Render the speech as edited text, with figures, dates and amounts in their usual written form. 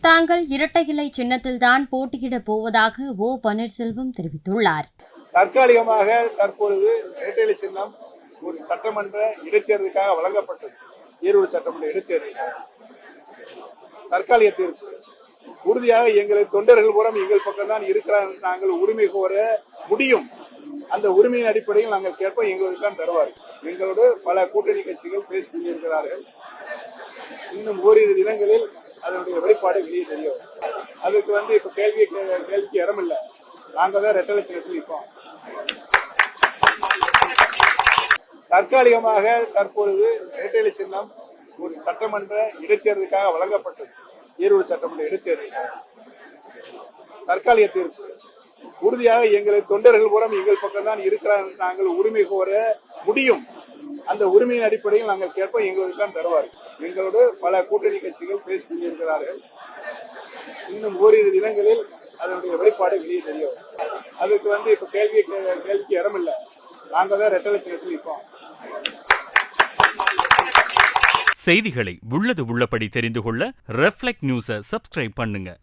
தாங்கள் இரட்டை இலை சின்னத்தில்தான் போட்டியிடப் போவதாக ஓ பன்னீர்செல்வம் தெரிவித்துள்ளார். தற்காலிகமாக தற்பொழுது இரட்டை இலை சின்னம் ஒரு சட்டமன்ற இடைத்தேர்தலுக்காக வழங்கப்பட்டது. ஈரோடு சட்டமன்ற இடைத்தேர்தலுக்காக தற்காலிக தீர்ப்பு. உறுதியாக எங்களை தொண்டர்கள் பூரம் எங்கள் பக்கம் தான் இருக்கிறார். நாங்கள் உரிமை கோர முடியும். அந்த உரிமையின் அடிப்படையில் நாங்கள் கேட்போம். எங்களுக்கு தான் தருவார்கள். எங்களோடு பல கூட்டணி கட்சிகள் பேசிக் கொண்டிருக்கிறார்கள். இன்னும் ஓரிரு தினங்களில் அதனுடைய வெளிப்பாடு வெளியே தெரியும். அதுக்கு இப்ப கேள்விக்கு இடமில்லை. நாங்கள் தான் இரட்டை இலை சின்னத்தில் நிற்போம். தற்காலிகமாக தற்பொழுது இரட்டை இலை சின்னம் ஒரு சட்டமன்ற இடைத்தேர்தலுக்காக வழங்கப்பட்டது. ஈரோடு சட்டமன்ற இடைத்தேர்தலுக்காக தற்காலிக தீர்ப்பு. உறுதியாக எங்களை தொண்டர்கள் பூரம் எங்கள் பக்கம் தான் இருக்கிறார். நாங்கள் உரிமை கோர முடியும். அந்த உரிமையின் அடிப்படையில் நாங்கள் கேட்போம். எங்களுக்கு தான் தருவார்கள். எங்களோடு பல கூட்டணி கட்சிகள் பேசிக் கொண்டிருக்கிறார்கள். இன்னும் ஓரிரு தினங்களில் அதனுடைய வெளிப்பாடு வெளியே தெரியும். அதுக்கு இப்ப கேள்விக்கு இடமில்லை. நாங்கள் தான் இரட்டை இலை சின்னத்தில் நிற்போம். செய்திகளை உள்ளது உள்ளபடி தெரிந்து கொள்ள ரெஃப்ளெக்ட் நியூஸை சப்ஸ்கிரைப் பண்ணுங்க.